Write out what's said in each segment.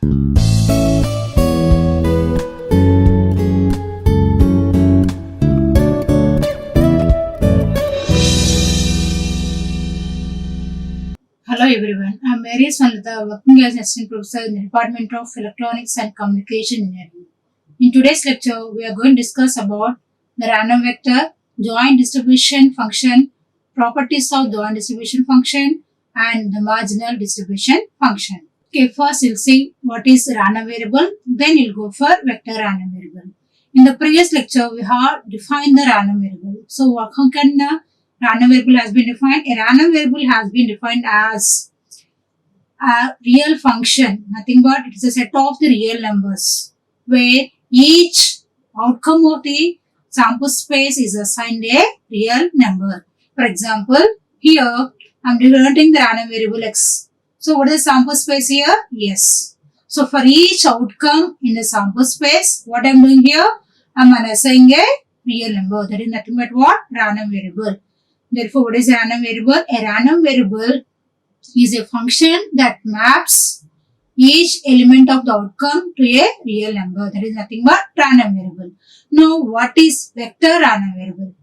Hello everyone, I am Mary Swarnalatha, working as Assistant Professor in the Department of Electronics and Communication Engineering. In today's lecture, we are going to discuss about the random vector, joint distribution function, properties of joint distribution function, and the marginal distribution function. Okay, first you'll see what is random variable, then you'll go for vector random variable. In the previous lecture, we have defined the random variable. So, how can the random variable has been defined? A random variable has been defined as a real function, nothing but it is a set of the real numbers where each outcome of the sample space is assigned a real number. For example, here I am denoting the random variable x. So what is the sample space here? Yes. So for each outcome in the sample space, what I am doing here? I am assigning a real number. That is nothing but what? Random variable. Therefore, what is a random variable? A random variable is a function that maps each element of the outcome to a real number. That is nothing but random variable. Now, what is vector random variable?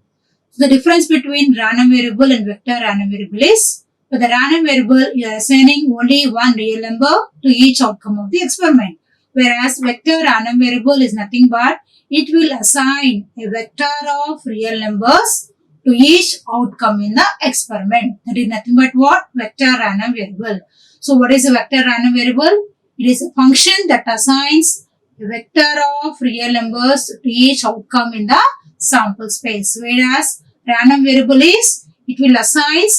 So, the difference between random variable and vector random variable is, for the random variable, you are assigning only one real number to each outcome of the experiment. Whereas, vector random variable is nothing but it will assign a vector of real numbers to each outcome in the experiment. That is nothing but what? Vector random variable. So what is a vector random variable? It is a function that assigns a vector of real numbers to each outcome in the sample space. Whereas random variable is, it will assign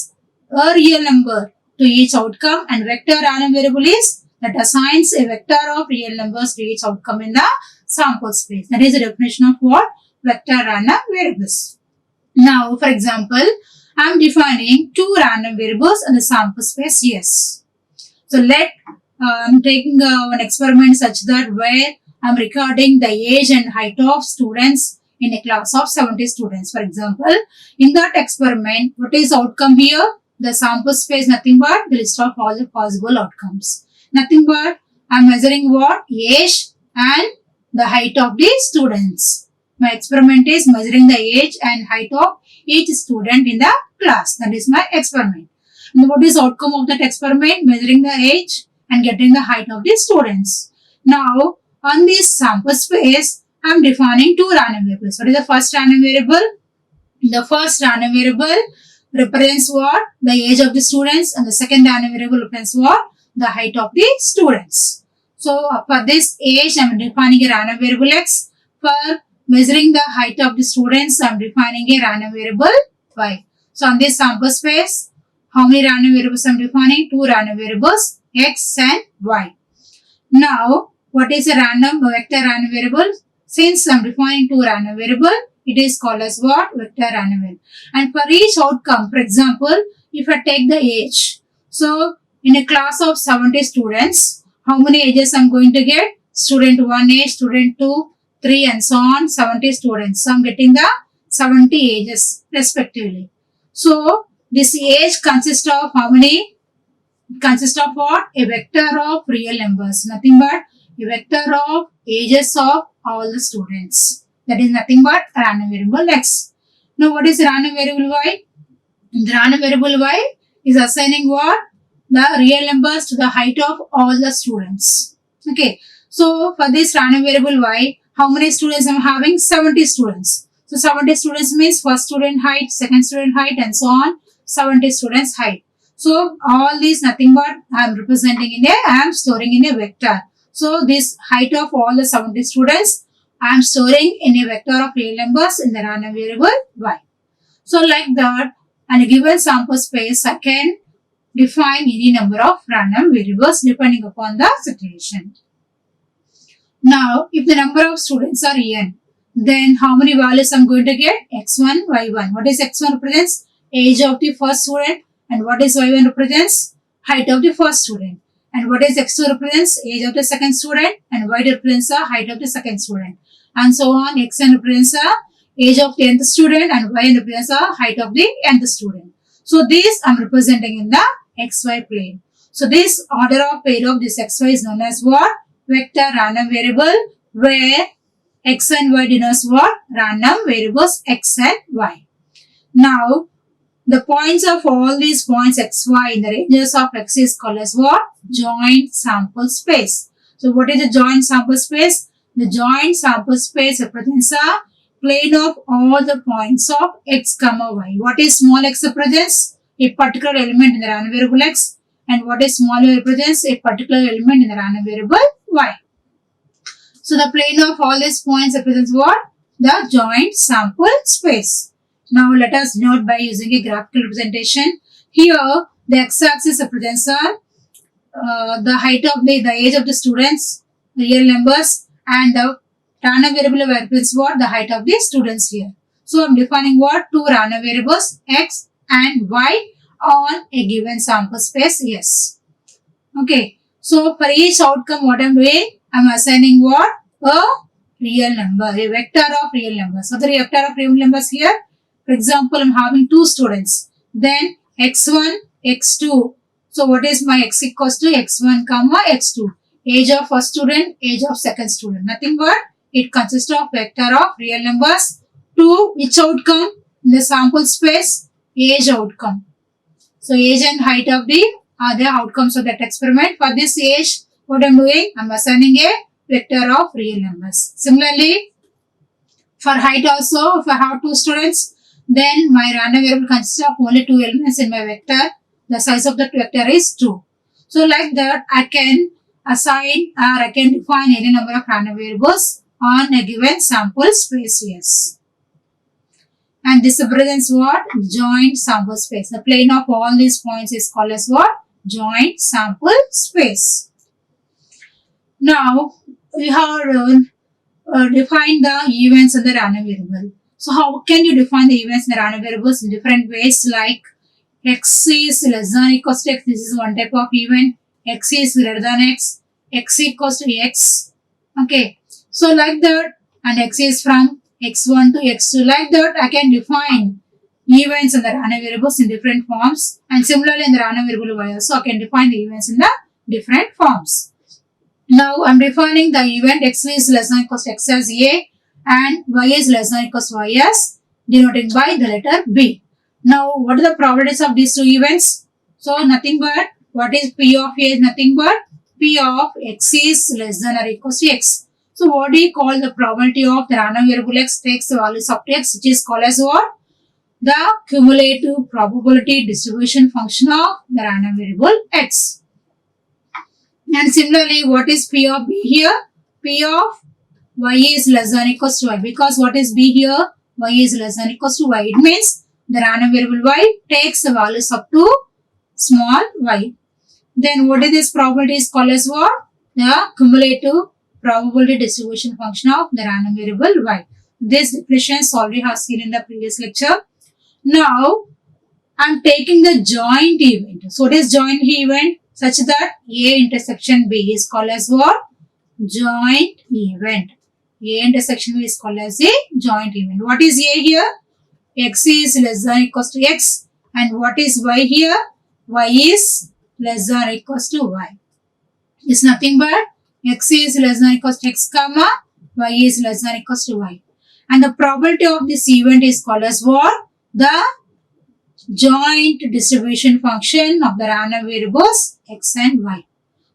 a real number to each outcome, and vector random variable is that assigns a vector of real numbers to each outcome in the sample space. That is the definition of what? Vector random variables. Now, for example, I am defining two random variables in the sample space yes. So, I am taking one experiment such that where I am recording the age and height of students in a class of 70 students. For example, in that experiment, what is outcome here? The sample space nothing but the list of all the possible outcomes. Nothing but I am measuring what? Age and the height of the students. My experiment is measuring the age and height of each student in the class. That is my experiment. And what is outcome of that experiment? Measuring the age and getting the height of the students. Now, on this sample space, I am defining two random variables. What is the first random variable? The first random variable represents what? The age of the students, and the second random variable represents what? The height of the students. So, for this age, I am defining a random variable x. For measuring the height of the students, I am defining a random variable y. So, on this sample space, how many random variables I am defining? Two random variables, x and y. Now, what is a vector random variable? Since I am defining two random variables, it is called as what? Vector random variable. And for each outcome, for example, if I take the age, so in a class of 70 students, how many ages I am going to get? Student 1 age, student 2, 3 and so on, 70 students. So, I am getting the 70 ages respectively. So, this age consists of how many? It consists of what? A vector of real numbers. Nothing but a vector of ages of all the students. That is nothing but random variable x. Now, what is random variable y? The random variable y is assigning what? The real numbers to the height of all the students. Okay. So, for this random variable y, how many students I am having? 70 students. So, 70 students means first student height, second student height and so on. 70 students height. So, all these nothing but I am representing I am storing in a vector. So, this height of all the 70 students, I am storing in a vector of real numbers in the random variable y. So, like that, on a given sample space, I can define any number of random variables depending upon the situation. Now, if the number of students are n, then how many values I am going to get? x1, y1. What is x1 represents? Age of the first student. And what is y1 represents? Height of the first student. And what is x2 represents? Age of the second student. And y represents the height of the second student. And so on, xn represents the age of the nth student and y represents the height of the nth student. So, this I am representing in the xy plane. So, this order of pair of this xy is known as what? vector random variable where x and y denotes what? Random variables x and y. Now, the points of all these points x, y in the ranges of x is called as what? Joint sample space. So, what is the joint sample space? The joint sample space represents a plane of all the points of x, y. What is small x represents? A particular element in the random variable x. And what is small y represents? A particular element in the random variable y. So, the plane of all these points represents what? The joint sample space. Now, let us note by using a graphical representation. Here, the x-axis represents the height of the age of the students, real numbers, and the random variable represents what? The height of the students here. So, I am defining what? Two random variables x and y on a given sample space S. Okay. So, for each outcome, what I am doing? I am assigning what? A real number, a vector of real numbers. So, the vector of real numbers here, for example, I am having two students. Then, x1, x2. So, what is my x equals to x1, x2? Age of first student, age of second student. Nothing but it consists of vector of real numbers to which outcome? In the sample space, age outcome. So, age and height of the other outcomes of that experiment. For this age, what I am doing? I am assigning a vector of real numbers. Similarly, for height also, if I have two students, then my random variable consists of only two elements in my vector. The size of that vector is 2. So, like that, I can assign or I can define any number of random variables on a given sample space S. And this represents what? Joint sample space. The plane of all these points is called as what? Joint sample space. Now, we have defined the events in the random variable. So, how can you define the events in the random variables in different ways, like x is less than or equals to x. This is one type of event. X is greater than x equals to x. Okay. So, like that, and x is from x1 to x2. Like that, I can define events in the random variables in different forms. And similarly, in the random variable y also, I can define the events in the different forms. Now, I am defining the event x is less than or equals to x as a and y is less than or equals to y as denoted by the letter b. Now, what are the probabilities of these two events? So, nothing but what is p of a is nothing but p of x is less than or equals to x. So, what do you call the probability of the random variable x takes the values of x, which is called as what? The cumulative probability distribution function of the random variable x. And similarly, what is p of b here? P of y is less than or equals to y. Because what is b here? Y is less than or equals to y. It means the random variable y takes the values up to small y. Then what is this probability is called as what? The cumulative probability distribution function of the random variable y. This definition is already have seen in the previous lecture. Now, I am taking the joint event. So, what is joint event? Such that A intersection B is called as what? Joint event. A intersection B is called as a joint event. What is A here? X is less than or equals to x. And what is y here? Y is less than or equals to y. It's nothing but x is less than or equals to x comma y is less than or equals to y. And the probability of this event is called as what? The joint distribution function of the random variables x and y.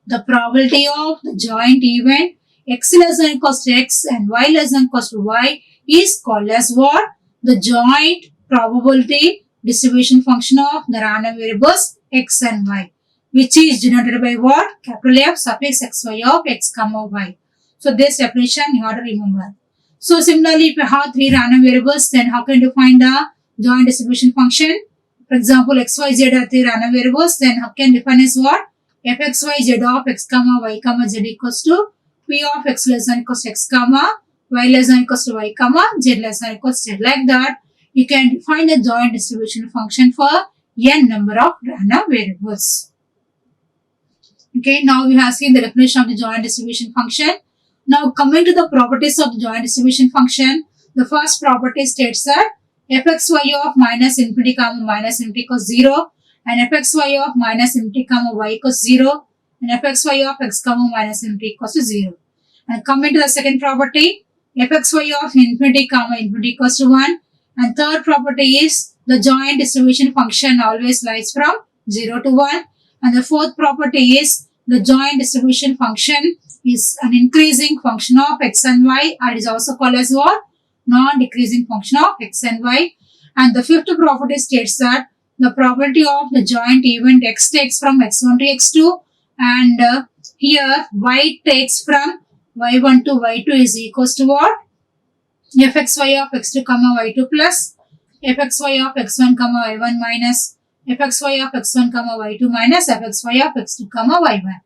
The probability of the joint event x less than or equals to x and y less than or equals to y is called as what? The joint probability distribution function of the random variables x and y, which is denoted by what? Capital F suffix xy of x comma y. So, this definition you have to remember. So, similarly, if you have three random variables, then how can you find the joint distribution function? For example, x, y, z are three random variables, then how can define as what? F x, y, z of x comma y comma z equals to p of x less than equals to x comma y less than equals to y comma z less than equals to z. Like that, you can define the joint distribution function for n number of random variables. Okay, now we have seen the definition of the joint distribution function. Now, coming to the properties of the joint distribution function, the first property states that fxy of minus infinity comma minus infinity equals 0 and fxy of minus infinity comma y equals 0 and fxy of x comma minus infinity equals to 0. And coming to the second property, fxy of infinity comma infinity equals to 1. And third property is the joint distribution function always lies from 0 to 1. And the fourth property is the joint distribution function is an increasing function of x and y, and it is also called as what? Non-decreasing function of x and y. And the fifth property states that the probability of the joint event x takes from x1 to x2, and here y takes from y1 to y2 is equals to what? fxy of x2 comma y2 plus fxy of x1 comma y1 minus fxy of x1 comma y2 minus fxy of x2 comma y1.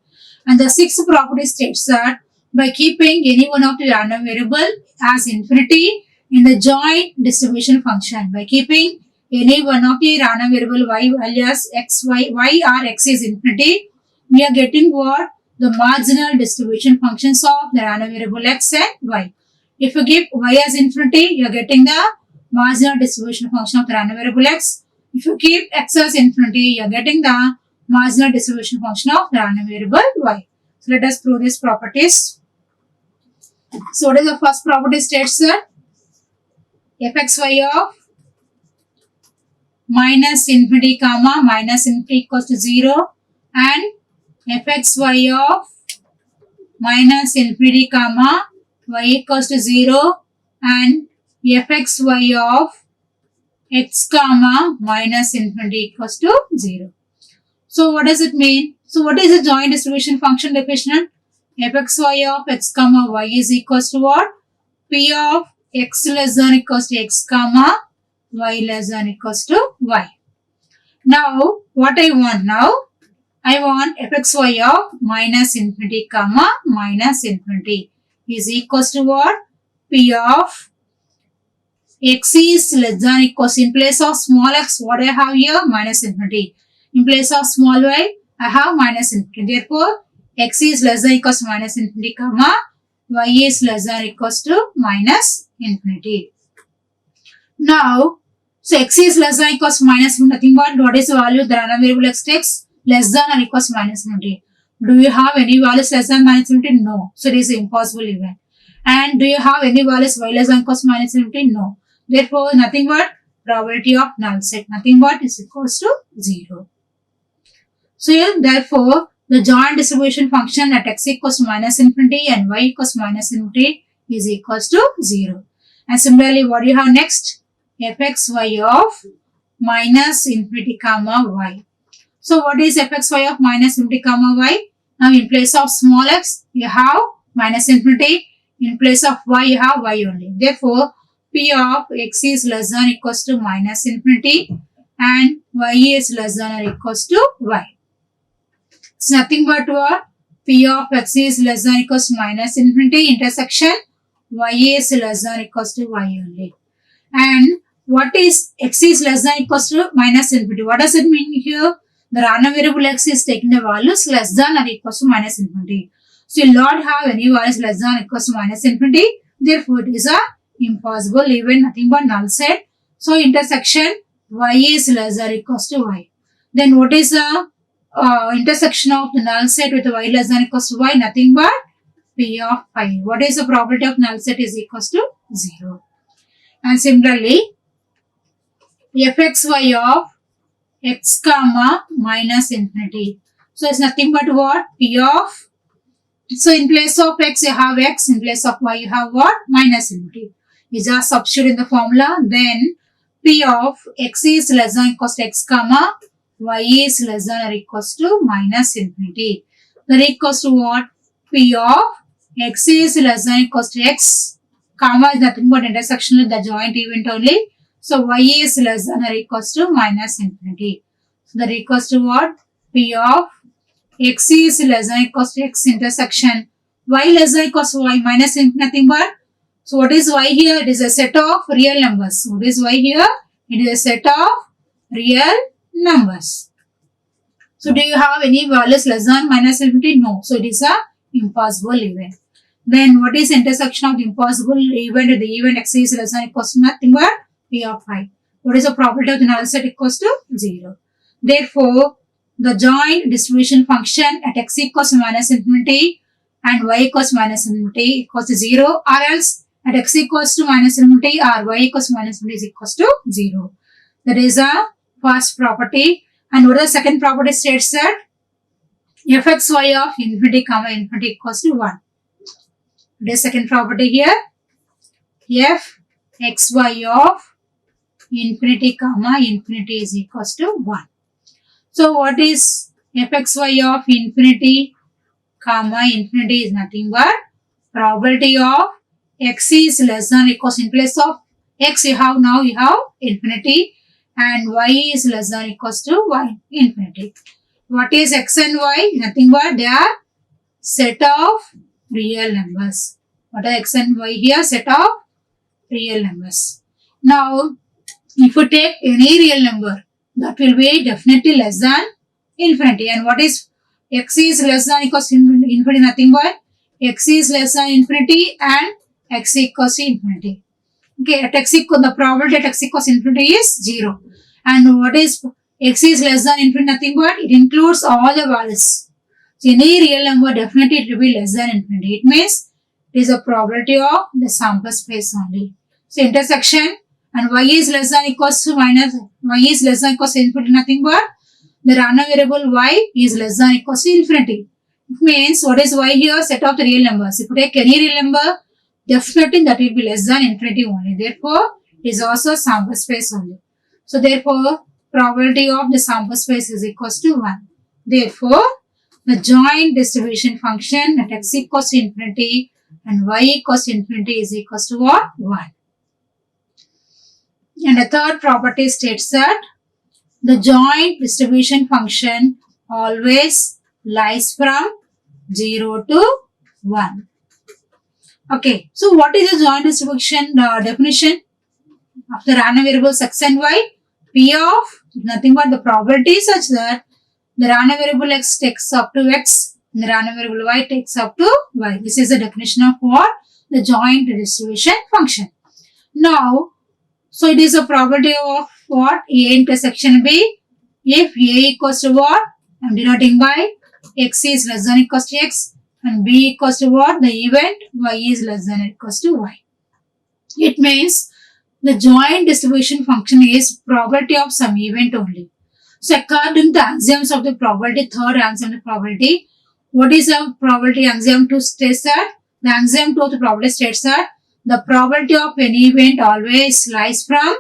And the sixth property states that by keeping any one of the random variable as infinity in the joint distribution function, by keeping any one of the random variable y alias x, y or x is infinity, we are getting what? The marginal distribution functions of the random variable x and y. If you give y as infinity, you are getting the marginal distribution function of the random variable x. If you keep x as infinity, you are getting the marginal distribution function of the random variable y. So let us prove these properties. So what is the first property states that fxy of minus infinity comma minus infinity equals to 0 and fxy of minus infinity comma y equals to 0 and fxy of x comma minus infinity equals to 0. So what does it mean? So what is the joint distribution function definition? fxy of x comma y is equals to what? P of x less than equals to x comma y less than equals to y. Now what I want now? I want fxy of minus infinity comma minus infinity is equals to what? P of x is less than equals, in place of small x, what I have here? Minus infinity. In place of small y, I have minus infinity. Therefore, x is less than equals to minus infinity comma y is less than equals to minus infinity. Now, so x is less than equals to minus infinity, nothing but what is the value of the random variable x takes? Less than or equals to minus infinity. Do you have any values less than minus infinity? No. So it is impossible event. And do you have any values y less than equals to minus infinity? No. Therefore, nothing but probability of null set, nothing but is equals to 0. So here, therefore, the joint distribution function at x equals to minus infinity and y equals to minus infinity is equals to 0. And similarly, what do you have next? fxy of minus infinity comma y. So what is fxy of minus infinity comma y? Now in place of small x, you have minus infinity. In place of y, you have y only. Therefore, p of x is less than equals to minus infinity and y is less than or equals to y. It's nothing but what? P of x is less than equals to minus infinity intersection y is less than equals to y only. And what is x is less than equals to minus infinity? What does it mean here? The random variable x is taking the values less than or equals to minus infinity. So you will not have any values less than or equals to minus infinity. Therefore, it is a impossible event, nothing but null set. So intersection y is less than or equals to y. Then what is the intersection of the null set with y less than or equals to y? Nothing but p of phi. What is the probability of null set is equals to 0. And similarly, fxy of x comma minus infinity. So it's nothing but what? P of, so in place of x you have x, in place of y you have what? Minus infinity. You just substitute in the formula, then P of x is less than equals to x comma y is less than or equals to minus infinity. That equals to what? P of x is less than equals to x comma is nothing but intersection with the joint event only. So y is less than or equals to minus infinity. So that equals to what? P of x is less than equals to x intersection y less than equals to y minus infinity, nothing but. So what is y here? It is a set of real numbers. What is y here? It is a set of real numbers. So do you have any values less than minus infinity? No. So it is a impossible event. Then what is intersection of the impossible event with the event x is less than equals to nothing but p of phi. What is the probability of the null set equals to 0. Therefore, the joint distribution function at x equals minus infinity and y equals minus infinity equals to 0, or else at x equals to minus infinity or y equals minus infinity is equals to 0. That is a first property. And what is the second property states that fxy of infinity comma infinity equals to 1. What is second property here? Fxy of infinity comma infinity is equals to 1. So what is fxy of infinity comma infinity is nothing but probability of x is less than or equals in place of x you have infinity and y is less than or equals to y infinity. What is x and y? Nothing but they are set of real numbers. What are x and y here? Set of real numbers. Now, if you take any real number, that will be definitely less than infinity. And what is x is less than or equals to infinity? Nothing but x is less than infinity and x equals to infinity. Okay, at x equals, the probability at x equals infinity is 0. And what is x is less than infinity? Nothing but it includes all the values. So any real number definitely it will be less than infinity. It means it is a probability of the sample space only. So intersection and y is less than equals to minus y is less than equals to infinity, nothing but the random variable y is less than equals to infinity. It means what is y here? Set of the real numbers. If you take any real number, definitely that will be less than infinity only. Therefore, it is also sample space only. So therefore, probability of the sample space is equals to 1. Therefore, the joint distribution function at x equals to infinity and y equals to infinity is equals to what? 1. And the third property states that the joint distribution function always lies from 0 to 1. Okay, so what is the joint distribution definition of the random variables x and y? P of nothing but the probability such that the random variable x takes up to x and the random variable y takes up to y. This is the definition of what? The joint distribution function. Now, so it is a probability of what? A intersection B. If A equals to what? I am denoting by x is less than equals to x and B equals to what? The event y is less than equals to y. It means the joint distribution function is probability of some event only. So according to the axioms of the probability, third axiom of the probability, what is the probability axiom 2 states that? The axiom 2 of the probability states that the probability of any event always lies from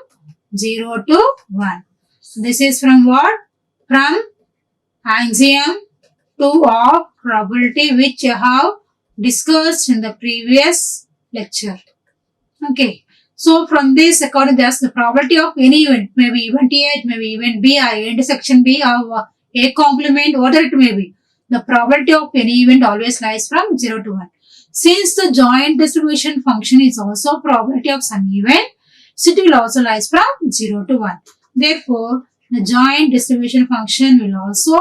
0 to 1. So this is from what? From axiom 2 of probability which you have discussed in the previous lecture. Okay. So from this, according to this, the probability of any event, maybe event A, it may be event B, or intersection B, or A complement, whatever it may be, the probability of any event always lies from 0 to 1. Since the joint distribution function is also probability of some event, so it will also lies from 0 to 1. Therefore, the joint distribution function will also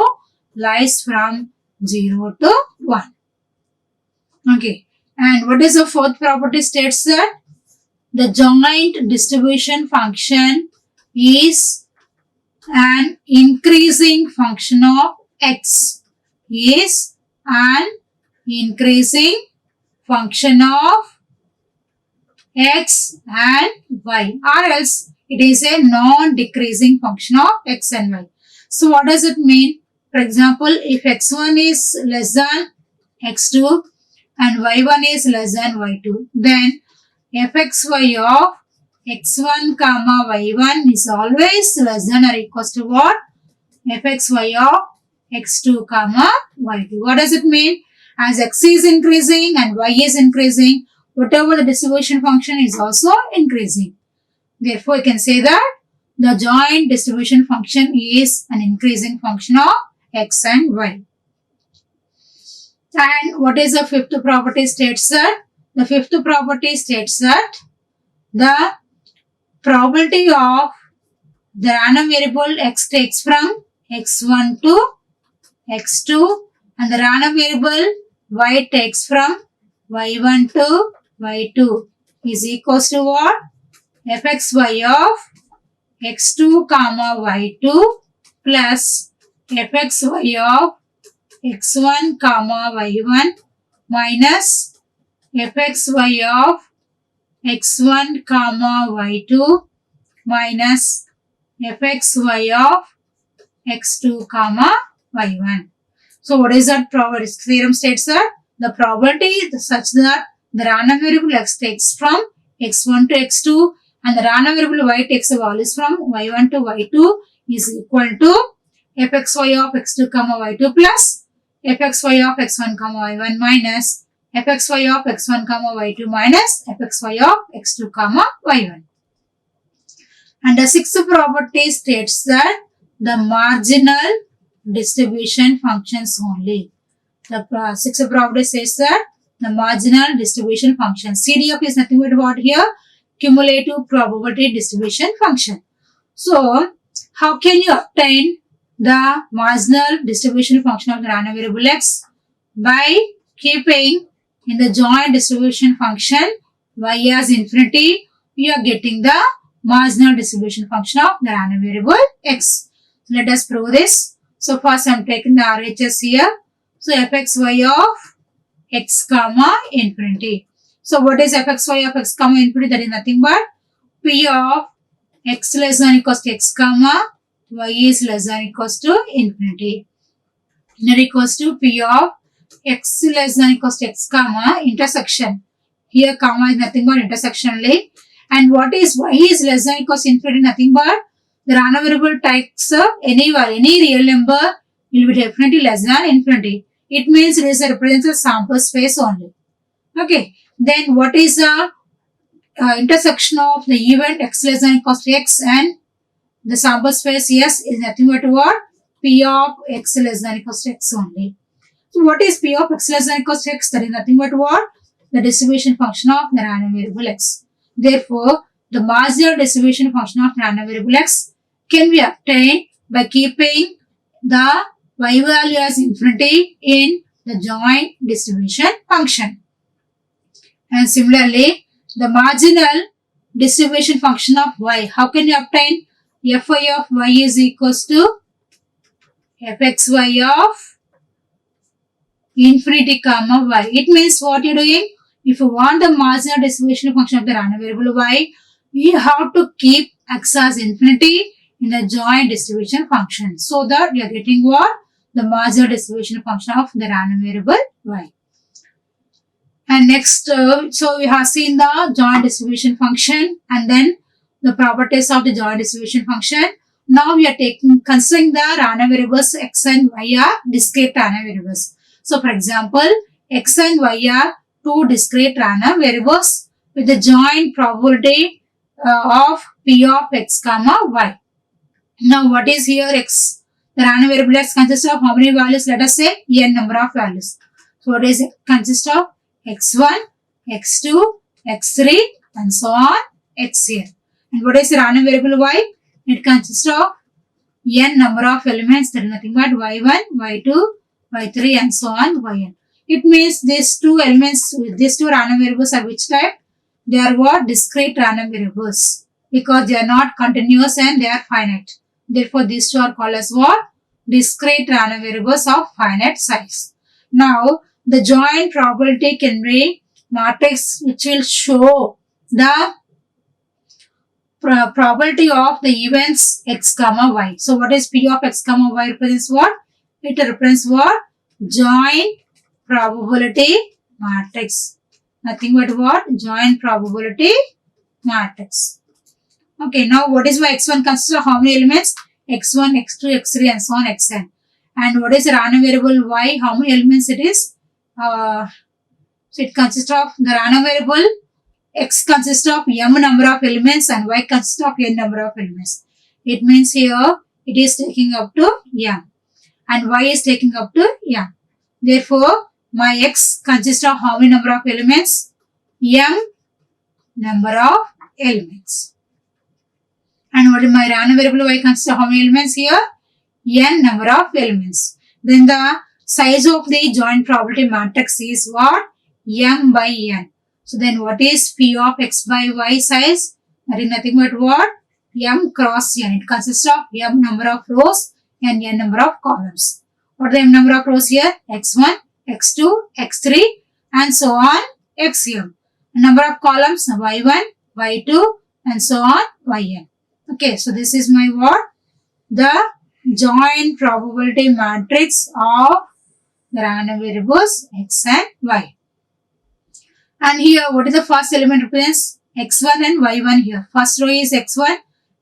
lies from 0 to 1. Okay. And what is the fourth property states that? The joint distribution function is an increasing function of x. Is an increasing function of x and y, or else it is a non-decreasing function of x and y. So what does it mean? For example, if x1 is less than x2 and y1 is less than y2, then fxy of x1 comma y1 is always less than or equals to what? Fxy of x2 comma y2. What does it mean? As x is increasing and y is increasing, whatever the distribution function is also increasing. Therefore, you can say that the joint distribution function is an increasing function of x and y. And what is the fifth property states that? The fifth property states that the probability of the random variable x takes from x1 to x2 and the random variable y takes from y1 to y2 is equals to what? Fxy of x2 comma y2 plus fxy of x1 comma y1 minus fxy of x1 comma y2 minus fxy of x2 comma y1. So what is that probability? Theorem states that the probability is such that the random variable x takes from x1 to x2 and the random variable y takes the values from y1 to y2 is equal to fxy of x2 comma y2 plus fxy of x1 comma y1 minus fxy of x1 comma y2 minus fxy of x2 comma y1. And the sixth property states that the marginal distribution functions only. The sixth property says that the marginal distribution function. CDF is nothing but what here? Cumulative probability distribution function. So, how can you obtain the marginal distribution function of the random variable x? By keeping in the joint distribution function y as infinity, you are getting the marginal distribution function of the random variable x. Let us prove this. So first I am taking the RHS here. So fxy of x comma infinity. So what is fxy of x comma infinity? That is nothing but p of x less than equals to x comma y is less than equals to infinity. That equals to p of x less than equals to x comma intersection. Here comma is nothing but intersection only. And what is y is less than equals to infinity? Nothing but the random variable takes any real number will be definitely less than infinity. It means it is represents a sample space only. Okay. Then what is the intersection of the event x less than equals to x and the sample space yes is nothing but what? P of x less than equals to x only. So what is P of x less than equals to x? That is nothing but what? The distribution function of the random variable x. Therefore, the marginal distribution function of random variable x can be obtained by keeping the y value as infinity in the joint distribution function. And similarly, the marginal distribution function of y. How can you obtain? Fy of y is equals to fxy of infinity comma y. It means what you are doing? If you want the marginal distribution function of the random variable y, you have to keep x as infinity in the joint distribution function so that you are getting what? The marginal distribution function of the random variable y. And next, so we have seen the joint distribution function and then the properties of the joint distribution function. Now we are considering the random variables x and y are discrete random variables. So for example, x and y are two discrete random variables with the joint probability of p of x comma y. Now what is here x? The random variable x consists of how many values? Let us say n number of values. So what is it? Consists of x1, x2, x3 and so on xn. And what is the random variable y? It consists of n number of elements, that is nothing but y1, y2, y3 and so on yn. It means these two elements, these two random variables are which type? They are what? Discrete random variables because they are not continuous and they are finite. Therefore, these two are called as what? Discrete random variables of finite size. Now, the joint probability can be matrix which will show the probability of the events x comma y. So, what is P of x comma y represents what? It represents what? Joint probability matrix. Nothing but what? Joint probability matrix. Okay, now what is y? X1 consists of how many elements? X1, X2, X3 and so on Xn. And what is the random variable y? How many elements it is? So it consists of the random variable x consists of m number of elements and y consists of n number of elements. It means here it is taking up to m and y is taking up to m. Therefore, my x consists of how many number of elements? M number of elements. And what is my random variable y consists of how many elements here? N number of elements. Then the size of the joint probability matrix is what? M by n. So then what is P of x by y size? That is nothing but what? M cross n. It consists of m number of rows, and n number of columns. What are the number of rows here? x1, x2, x3 and so on xm. Number of columns y1, y2 and so on yn. Okay, so this is my what? The joint probability matrix of the random variables x and y. And here what is the first element represents? x1 and y1 here. First row is x1,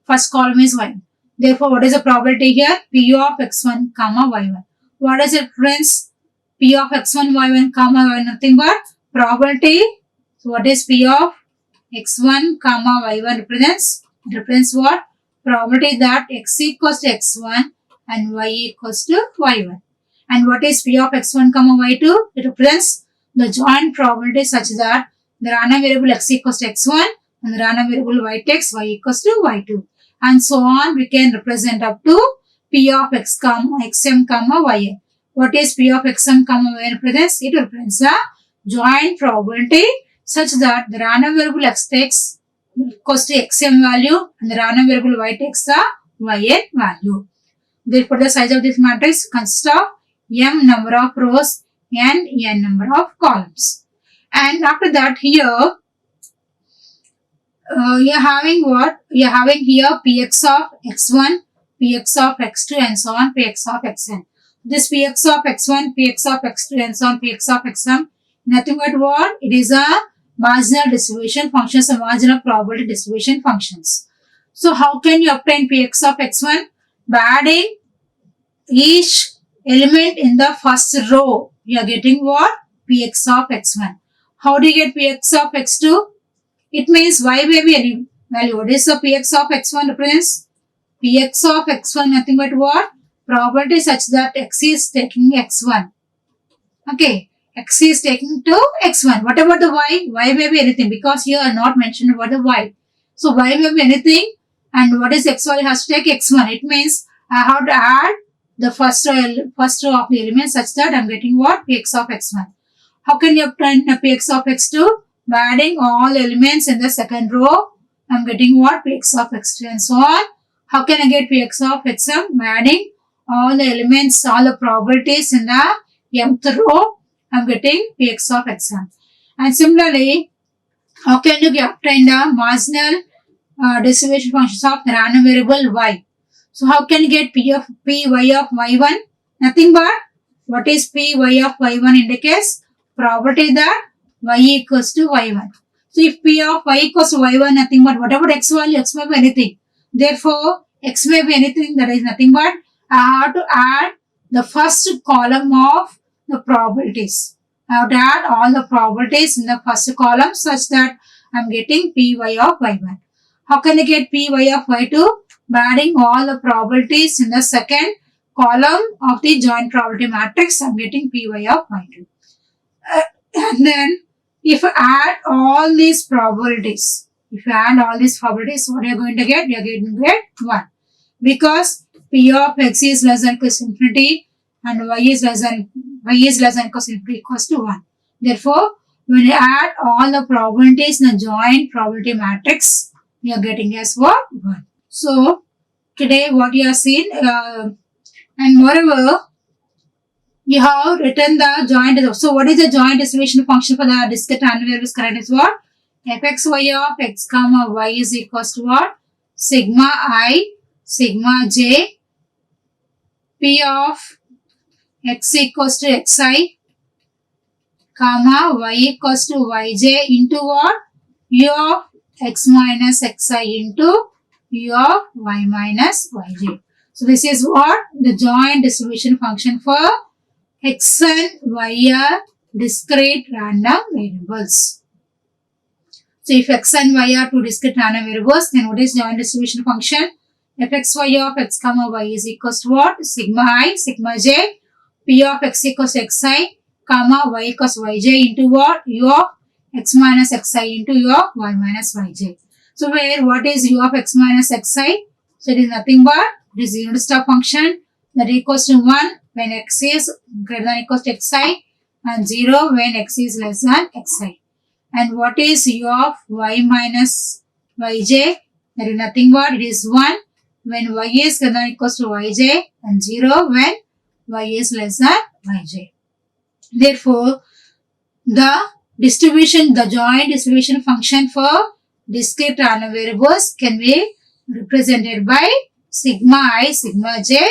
first column is y1. Therefore, what is the probability here? P of x1 comma y1. What is it friends? P of x1 y1 comma y1 nothing but probability. So what is P of x1 comma y1 represents? It represents what? Probability that x equals to x1 and y equals to y1. And what is P of x1 comma y2? It represents the joint probability such that the random variable x equals to x1 and the random variable y takes y equals to y2. And so on we can represent up to P of x comma xm comma yn. What is P of xm comma yn represents? It represents the joint probability such that the random variable x takes equals to xm value and the random variable y takes the yn value. Therefore, the size of this matrix consists of m number of rows and n number of columns. And after that here, you are having what? You are having here px of x1, px of x2 and so on, px of xn. This px of x1, px of x2 and so on, px of xm, nothing but what? It is a marginal distribution functions, a marginal probability distribution functions. So how can you obtain px of x1? By adding each element in the first row, you are getting what? Px of x1. How do you get px of x2? It means y may be any value. What is the px of x1 represents? Px of x1 nothing but what? Probability such that x is taking x1. Okay, x is taking to x1. What about the y? Y may be anything because here are not mentioned about the y. So y may be anything and what is x1? Has to take x1. It means I have to add the first row of the element such that I am getting what? Px of x1. How can you obtain a px of x2? By adding all elements in the second row, I am getting what? Px of x2 and so on. How can I get px of xm? By adding all the elements, all the probabilities in the mth row, I am getting px of xm. And similarly, how can you obtain the marginal distribution functions of the random variable y? So how can you get py of y1? Nothing but what is py of y1 indicates probability that y equals to y1. So if p of y equals to y1 nothing but what about x value? X may be anything. Therefore, x may be anything, that is nothing but I have to add the first column of the probabilities. I have to add all the probabilities in the first column such that I am getting py of y1. How can I get py of y2? By adding all the probabilities in the second column of the joint probability matrix, I am getting py of y2. And then if I add all these probabilities, what are you going to get? You are going to get 1. Because p of x is less than equals to infinity and y is less than equals to infinity equals to 1. Therefore, when you add all the probabilities in the joint probability matrix, you are getting as what? 1. So, today what you have seen, and moreover, you have written the joint. So, what is the joint distribution function for the discrete random variables? Current is what? fxy of x comma y is equals to what? Sigma I, sigma j, p of x equals to xi, comma y equals to yj into what? U of x minus xi into u of y minus yj. So, this is what? The joint distribution function for x and y are discrete random variables. So, if x and y are two discrete random variables, then what is joint distribution function? fxy of x comma y is equals to what? Sigma I, sigma j, p of x equals to xi, comma y equals yj into what? U of x minus xi into u of y minus yj. So, where what is u of x minus xi? So, it is nothing but it is unit step function that equals to 1 when x is greater than equals to xi and 0 when x is less than xi. And what is u of y minus yj? That is nothing but it is 1 when y is greater than equals to yj and 0 when y is less than yj. Therefore, the joint distribution function for discrete random variables can be represented by sigma I, sigma j,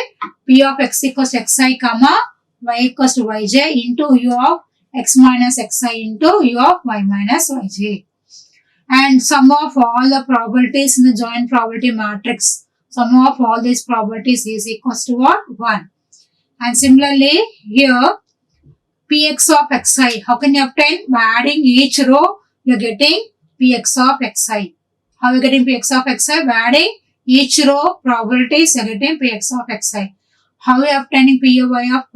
p of x equals to xi, comma, y equals to yj into u of x minus xi into u of y minus yj. And sum of all the probabilities in the joint probability matrix, sum of all these probabilities is equals to what? 1. And similarly, here, px of xi, how can you obtain? By adding each row, you are getting px of xi. How are you getting px of xi? By adding each row probabilities, you are getting px of xi. How are you obtaining py of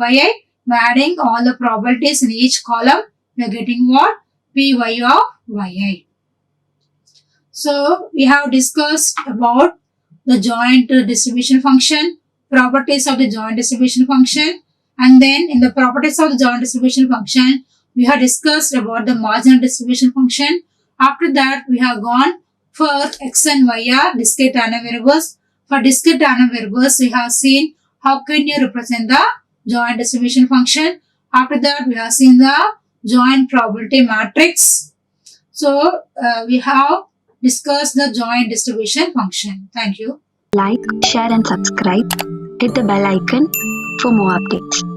yi? By adding all the probabilities in each column, you are getting what? Py of yi. So, we have discussed about the joint distribution function, properties of the joint distribution function, and then in the properties of the joint distribution function, we have discussed about the marginal distribution function. After that, we have gone for x and y are discrete random variables. For discrete random variables, we have seen how can you represent the joint distribution function. After that, we have seen the joint probability matrix. So, we have discussed the joint distribution function. Thank you. Like, share and subscribe. Hit the bell icon for more updates.